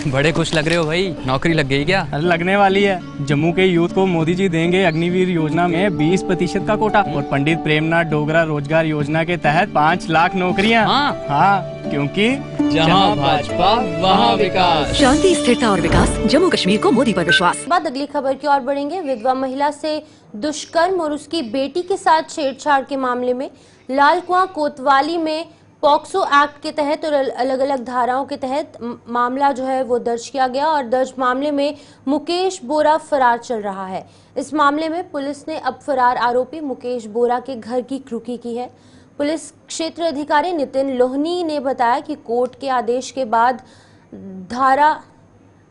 बड़े खुश लग रहे हो भाई, नौकरी लग गई क्या? अरे लगने वाली है। जम्मू के यूथ को मोदी जी देंगे अग्निवीर योजना में 20% का कोटा और पंडित प्रेमनाथ डोगरा रोजगार योजना के तहत 5 लाख नौकरियां। हाँ, क्योंकि जहाँ भाजपा वहाँ विकास। शांति, स्थिरता और विकास, जम्मू कश्मीर को मोदी पर विश्वास। बाद अगली खबर की ओर बढ़ेंगे। विधवा महिला से दुष्कर्म और उसकी बेटी के साथ छेड़छाड़ के मामले में लालकुआं कोतवाली में पॉक्सो एक्ट के तहत और अलग अलग धाराओं के तहत मामला जो है वो दर्ज किया गया और दर्ज मामले में मुकेश बोरा फरार चल रहा है। इस मामले में पुलिस ने अब फरार आरोपी मुकेश बोरा के घर की क्रूकी की है। पुलिस क्षेत्र अधिकारी नितिन लोहनी ने बताया कि कोर्ट के आदेश के बाद धारा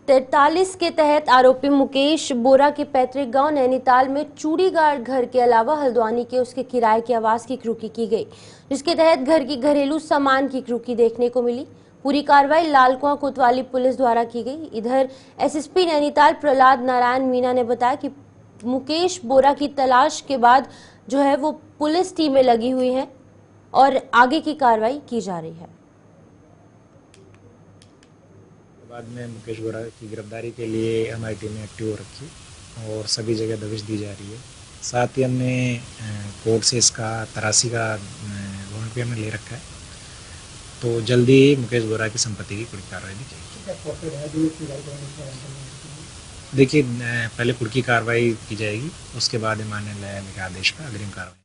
43 के तहत आरोपी मुकेश बोरा के पैतृक गांव नैनीताल में चूड़ीगाड़ घर के अलावा हल्द्वानी के उसके किराए के आवास की क्रूकी की गई, जिसके तहत घर की घरेलू सामान की क्रूकी देखने को मिली। पूरी कार्रवाई लालकुआं कोतवाली पुलिस द्वारा की गई। इधर एसएसपी नैनीताल प्रहलाद नारायण मीना ने बताया कि मुकेश बोरा की तलाश के बाद जो है वो पुलिस टीमें लगी हुई हैं और आगे की कार्रवाई की जा रही है। बाद में मुकेश बोरा की गिरफ्तारी के लिए हमारी टीमें एक्टिव हो रखी और सभी जगह दबिश दी जा रही है। साथ ही हमने कोर्ट से इसका 83 का वारंट भी हमने ले रखा है, तो जल्दी ही मुकेश बोरा की संपत्ति की कुछ कार्रवाई भी की जाएगी। देखिए, पहले कुछ की कार्रवाई की जाएगी, उसके बाद माननीय न्यायालय के आदेश पर अग्रिम कार्रवाई।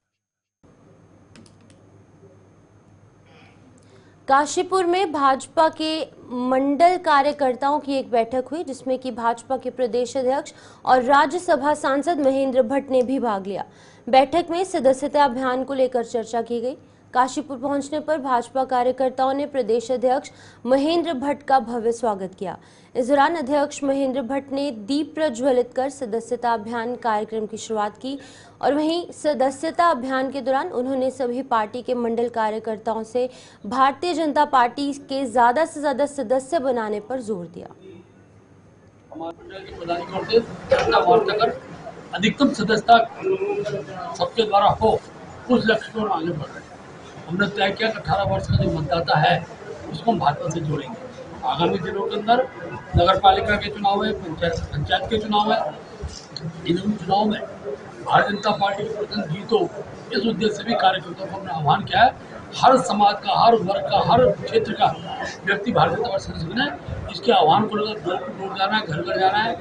काशीपुर में भाजपा के मंडल कार्यकर्ताओं की एक बैठक हुई, जिसमें कि भाजपा के प्रदेश अध्यक्ष और राज्यसभा सांसद महेंद्र भट्ट ने भी भाग लिया। बैठक में सदस्यता अभियान को लेकर चर्चा की गई। काशीपुर पहुंचने पर भाजपा कार्यकर्ताओं ने प्रदेश अध्यक्ष महेंद्र भट्ट का भव्य स्वागत किया। इस दौरान अध्यक्ष महेंद्र भट्ट ने दीप प्रज्वलित कर सदस्यता अभियान कार्यक्रम की शुरुआत की और वहीं सदस्यता अभियान के दौरान उन्होंने सभी पार्टी के मंडल कार्यकर्ताओं से भारतीय जनता पार्टी के ज्यादा से ज्यादा सदस्य बनाने पर जोर दिया। अधिकतम सदस्यता सबके द्वारा हो, उस लक्ष्य को आगे बढ़ रहे हैं। हमने तय किया कि 18 वर्ष का जो मतदाता है उसको हम भाजपा से जोड़ेंगे। आगामी दिनों के अंदर नगर पालिका के चुनाव है, पंचायत के चुनाव है, इन चुनाव में भारतीय जनता पार्टी के प्रतिनिधि जीतो, इस उद्देश्य से भी कार्यकर्ताओं को हमने आह्वान किया है। हर समाज का, हर वर्ग का, हर क्षेत्र का व्यक्ति भारतीय जनता पार्टी सदस्य बने। इसके आह्वान को लेकर डोर टू डोर जाना है, घर घर जाना है।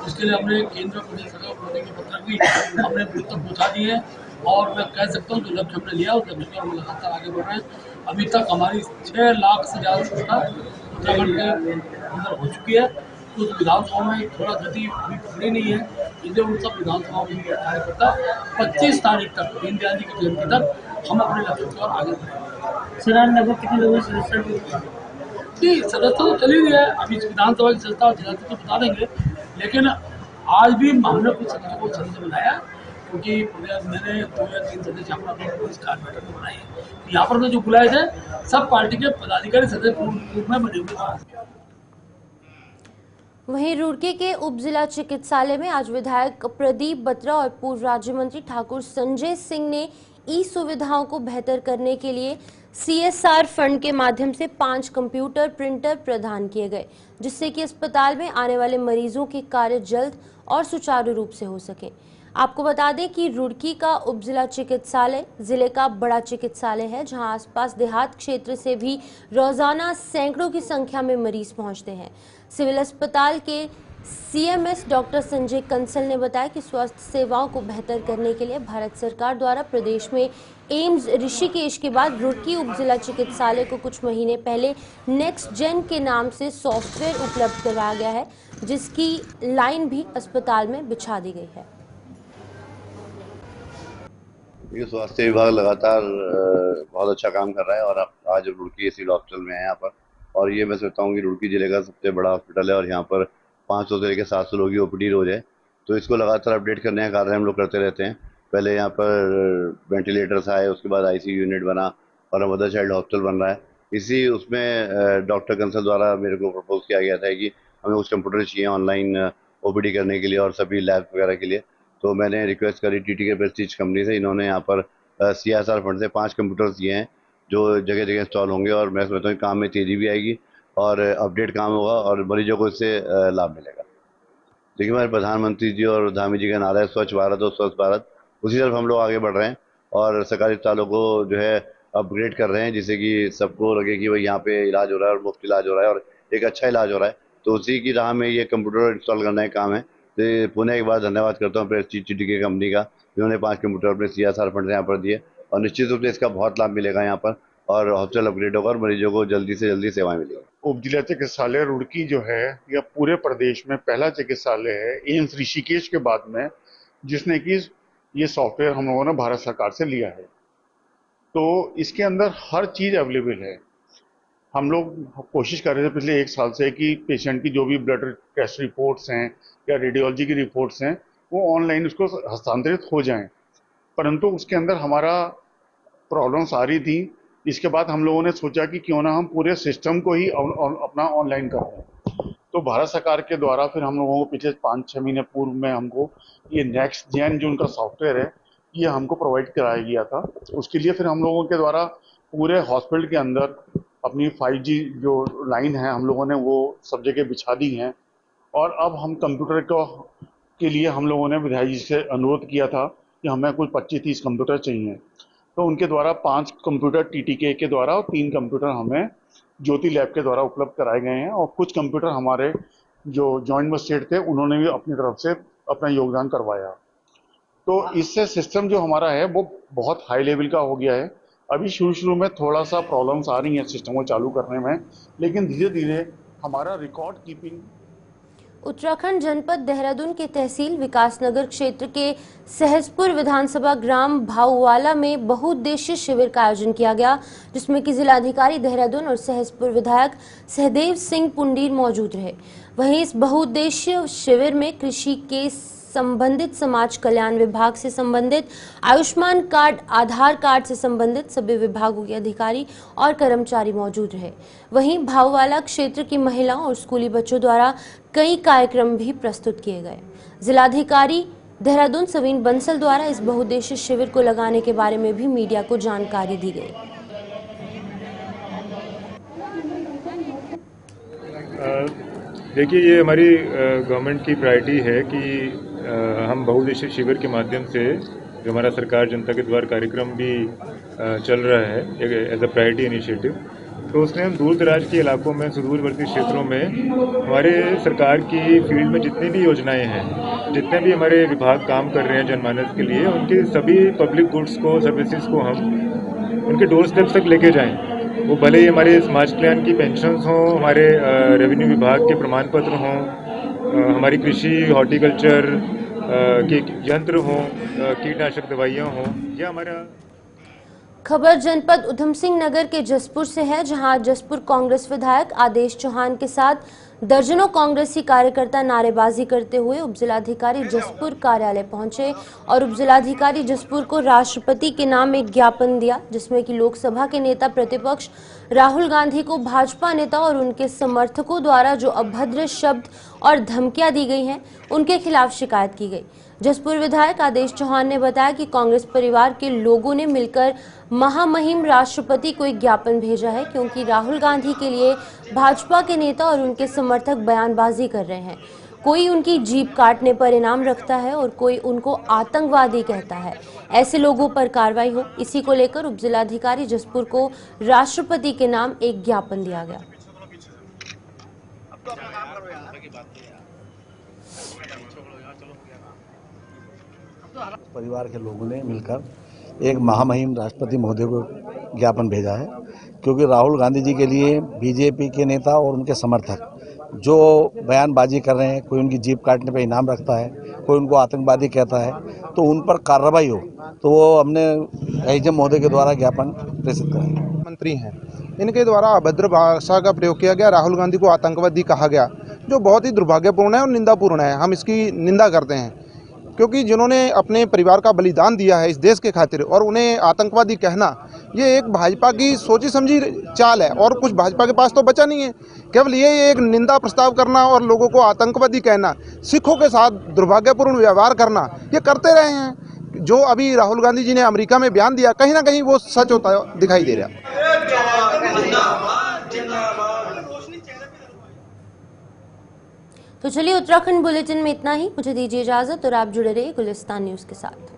इसके लिए हमने केंद्र प्रदेश सरकार को के पत्र भी हमने तक पहुँचा दिए हैं और मैं कह सकता हूँ जो लक्ष्य हमने लिया उस लक्ष्य पर हम लगातार आगे बढ़ रहे हैं। अभी तक हमारी 6 लाख से ज़्यादा संख्या उत्तराखंड के अंदर हो चुकी है। कुछ विधानसभा में थोड़ा गति अभी पकड़ी नहीं है, इसलिए उन सब विधानसभाओं में कार्यकर्ता 25 तारीख तक, दीनदयाल जी की जयंती तक हम अपने लक्ष्य की ओर आगे बढ़ेंगे। सर, लगभग कितने लोगों से सदस्यता तो चली गई है, अभी विधानसभा की सदस्यता तो बता देंगे, लेकिन आज भी हमने कुछ सदस्यों को सदस्य बनाया क्योंकि मैंने 2 या 3 सदस्य यहाँ पर अपनी पुलिस बैठक में बनाई है। यहाँ पर जो बुलाए थे सब पार्टी के पदाधिकारी सदस्य पूर्व में बने हुए थे। वहीं रुड़की के उप जिला चिकित्सालय में आज विधायक प्रदीप बत्रा और पूर्व राज्य मंत्री ठाकुर संजय सिंह ने ई सुविधाओं को बेहतर करने के लिए CSR फंड के माध्यम से 5 कंप्यूटर प्रिंटर प्रदान किए गए, जिससे कि अस्पताल में आने वाले मरीजों के कार्य जल्द और सुचारू रूप से हो सके। आपको बता दें कि रुड़की का उप जिला चिकित्सालय जिले का बड़ा चिकित्सालय है, जहां आसपास देहात क्षेत्र से भी रोजाना सैकड़ों की संख्या में मरीज पहुंचते हैं। सिविल अस्पताल के CMS डॉक्टर संजय कंसल ने बताया कि स्वास्थ्य सेवाओं को बेहतर करने के लिए भारत सरकार द्वारा प्रदेश में एम्स ऋषिकेश के बाद रुड़की उप जिला चिकित्सालय को कुछ महीने पहले नेक्स्ट जेन के नाम से सॉफ्टवेयर उपलब्ध करवाया गया है, जिसकी लाइन भी अस्पताल में बिछा दी गई है। ये स्वास्थ्य विभाग लगातार बहुत अच्छा काम कर रहा है और आज रुड़की सिविल हॉस्पिटल में है यहाँ पर, और ये मैं सोचता हूँ कि रुड़की जिले का सबसे बड़ा हॉस्पिटल है और यहाँ पर 500 से लेकर 700 लोगों की OPD रोज है, तो इसको लगातार अपडेट करने का कार्य हम लोग करते रहते हैं। पहले यहाँ पर वेंटिलेटर्स आए, उसके बाद ICU यूनिट बना और मदर चाइल्ड हॉस्पिटल बन रहा है। इसी उसमें डॉक्टर कंसल द्वारा मेरे को प्रपोज किया गया था कि हमें कुछ कंप्यूटर चाहिए ऑनलाइन OPD करने के लिए और सभी लैब वगैरह के लिए, तो मैंने रिक्वेस्ट करी TTK प्रेस्टीज कंपनी से। इन्होंने यहाँ पर CSR फंड से 5 कंप्यूटर्स दिए हैं जो जगह जगह इंस्टॉल होंगे और मैं समझता हूँ काम में तेज़ी भी आएगी और अपडेट काम होगा और मरीजों को इससे लाभ मिलेगा। देखिए, हमारे प्रधानमंत्री जी और धामी जी का नारा है स्वच्छ भारत और स्वस्थ भारत, उसी तरफ हम लोग आगे बढ़ रहे हैं और सरकारी अस्पतालों को जो है अपग्रेड कर रहे हैं, जिससे कि सबको लगे कि भाई यहाँ पे इलाज हो रहा है और मुफ्त इलाज हो रहा है और एक अच्छा इलाज हो रहा है। तो उसी की राह में ये कंप्यूटर इंस्टॉल करने का काम है। तो पुणे एक बार धन्यवाद करता हूँ प्रेस्टीज के कंपनी का, जिन्होंने 5 कंप्यूटर अपने CSR फंड से यहाँ पर दिए और निश्चित रूप से इसका बहुत लाभ मिलेगा यहाँ पर और हॉस्पिटल अपग्रेड होगा और मरीजों को जल्दी से जल्दी सेवाएं मिलेगी। उप जिला चिकित्सालय रुड़की जो है यह पूरे प्रदेश में पहला चिकित्सालय है एम्स ऋषिकेश के बाद में, जिसने कि ये सॉफ्टवेयर हम लोगों ने भारत सरकार से लिया है। तो इसके अंदर हर चीज़ अवेलेबल है। हम लोग कोशिश कर रहे थे पिछले 1 साल से कि पेशेंट की जो भी ब्लड टेस्ट रिपोर्ट्स हैं या रेडियोलॉजी की रिपोर्ट्स हैं वो ऑनलाइन उसको हस्तांतरित हो जाएं, परंतु उसके अंदर हमारा प्रॉब्लम्स आ रही थी। इसके बाद हम लोगों ने सोचा कि क्यों ना हम पूरे सिस्टम को ही अपना ऑनलाइन कर दें। तो भारत सरकार के द्वारा फिर हम लोगों को पिछले 5-6 महीने पूर्व में हमको ये नेक्स्ट जेन जो उनका सॉफ्टवेयर है ये हमको प्रोवाइड कराया गया था। उसके लिए फिर हम लोगों के द्वारा पूरे हॉस्पिटल के अंदर अपनी 5G जो लाइन है हम लोगों ने वो सब जगह बिछा दी हैं और अब हम कंप्यूटर के लिए हम लोगों ने विधायक जी से अनुरोध किया था कि हमें कुछ 25-30 कंप्यूटर चाहिए। तो उनके द्वारा 5 कंप्यूटर TTK के द्वारा और 3 कंप्यूटर हमें ज्योति लैब के द्वारा उपलब्ध कराए गए हैं और कुछ कंप्यूटर हमारे जो जॉइंट मजिस्ट्रेट थे उन्होंने भी अपनी तरफ से अपना योगदान करवाया। तो इससे सिस्टम जो हमारा है वो बहुत हाई लेवल का हो गया है। अभी शुरू में थोड़ा सा प्रॉब्लम्स आ रही हैं सिस्टम को चालू करने में, लेकिन धीरे धीरे हमारा रिकॉर्ड कीपिंग। उत्तराखंड जनपद देहरादून के तहसील विकासनगर क्षेत्र के सहसपुर विधानसभा ग्राम भाऊवाला में बहुउद्देशीय शिविर का आयोजन किया गया, जिसमें कि जिलाधिकारी देहरादून और सहसपुर विधायक सहदेव सिंह पुंडीर मौजूद रहे। वहीं इस बहुउद्देशीय शिविर में कृषि के संबंधित, समाज कल्याण विभाग से संबंधित, आयुष्मान कार्ड, आधार कार्ड से संबंधित सभी विभागों के अधिकारी और कर्मचारी मौजूद रहे। वहीं भाऊवाला क्षेत्र की महिलाओं और स्कूली बच्चों द्वारा कई कार्यक्रम भी प्रस्तुत किए गए। जिलाधिकारी देहरादून सवीन बंसल द्वारा इस बहुउद्देशीय शिविर को लगाने के बारे में भी मीडिया को जानकारी दी गई। देखिए, ये हमारी गवर्नमेंट की प्रायोरिटी है कि हम बहुउद्देशीय शिविर के माध्यम से जो हमारा सरकार जनता के द्वार कार्यक्रम भी चल रहा है एज अ प्रायोरिटी इनिशिएटिव, तो उसमें हम दूर दराज के इलाकों में, सुदूरवर्ती क्षेत्रों में हमारे सरकार की फील्ड में जितनी भी योजनाएं हैं, जितने भी हमारे विभाग काम कर रहे हैं जनमानस के लिए, उनके सभी पब्लिक गुड्स को, सर्विसेज को हम उनके डोर स्टेप्स तक लेके जाएं। वो भले ही हमारे समाज कल्याण की पेंशन्स हों, हमारे रेवेन्यू विभाग के प्रमाण पत्र हों, हमारी कृषि हॉर्टिकल्चर के यंत्र हों, कीटनाशक दवाइयाँ हों, या हमारा। खबर जनपद उधम सिंह नगर के जसपुर से है, जहां जसपुर कांग्रेस विधायक आदेश चौहान के साथ दर्जनों कांग्रेसी कार्यकर्ता नारेबाजी करते हुए उपजिलाधिकारी जसपुर कार्यालय पहुंचे और उपजिलाधिकारी जसपुर को राष्ट्रपति के नाम एक ज्ञापन दिया, जिसमें कि लोकसभा के नेता प्रतिपक्ष राहुल गांधी को भाजपा नेता और उनके समर्थकों द्वारा जो अभद्र शब्द और धमकियां दी गई हैं, उनके खिलाफ शिकायत की गई। जसपुर विधायक आदेश चौहान ने बताया कि कांग्रेस परिवार के लोगों ने मिलकर महामहिम राष्ट्रपति को एक ज्ञापन भेजा है, क्योंकि राहुल गांधी के लिए भाजपा के नेता और उनके समर्थक बयानबाजी कर रहे हैं। कोई उनकी जीभ काटने पर इनाम रखता है और कोई उनको आतंकवादी कहता है। ऐसे लोगों पर कार्रवाई हो, इसी को लेकर उपजिलाधिकारी जसपुर को राष्ट्रपति के नाम एक ज्ञापन दिया गया। परिवार के लोगों ने मिलकर एक महामहिम राष्ट्रपति महोदय को ज्ञापन भेजा है, क्योंकि राहुल गांधी जी के लिए बीजेपी के नेता और उनके समर्थक जो बयानबाजी कर रहे हैं, कोई उनकी जीभ काटने पर इनाम रखता है, कोई उनको आतंकवादी कहता है, तो उन पर कार्रवाई हो। तो वो हमने एसडीएम महोदय के द्वारा ज्ञापन प्रेषित कराया। मंत्री हैं, इनके द्वारा अभद्र भाषा का प्रयोग किया गया, राहुल गांधी को आतंकवादी कहा गया, जो बहुत ही दुर्भाग्यपूर्ण है और निंदापूर्ण है। हम इसकी निंदा करते हैं, क्योंकि जिन्होंने अपने परिवार का बलिदान दिया है इस देश के खातिर, और उन्हें आतंकवादी कहना ये एक भाजपा की सोची समझी चाल है, और कुछ भाजपा के पास तो बचा नहीं है। केवल ये एक निंदा प्रस्ताव करना और लोगों को आतंकवादी कहना, सिखों के साथ दुर्भाग्यपूर्ण व्यवहार करना, ये करते रहे हैं। जो अभी राहुल गांधी जी ने अमेरिका में बयान दिया, कहीं ना कहीं वो सच होता दिखाई दे रहा है। तो चलिए उत्तराखंड बुलेटिन में इतना ही। मुझे दीजिए इजाजत और आप जुड़े रहिए गुलिस्तान न्यूज के साथ।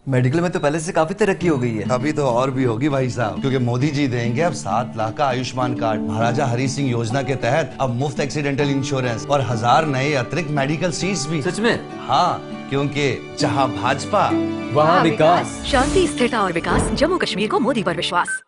मेडिकल में तो पहले से काफी तरक्की हो गई है। अभी तो और भी होगी भाई साहब, क्योंकि मोदी जी देंगे अब 7 लाख का आयुष्मान कार्ड। महाराजा हरि सिंह योजना के तहत अब मुफ्त एक्सीडेंटल इंश्योरेंस और 1000 नए अतिरिक्त मेडिकल सीट्स भी। सच में? हाँ, क्योंकि जहाँ भाजपा वहाँ विकास। शांति, स्थिरता और विकास, जम्मू कश्मीर को मोदी पर विश्वास।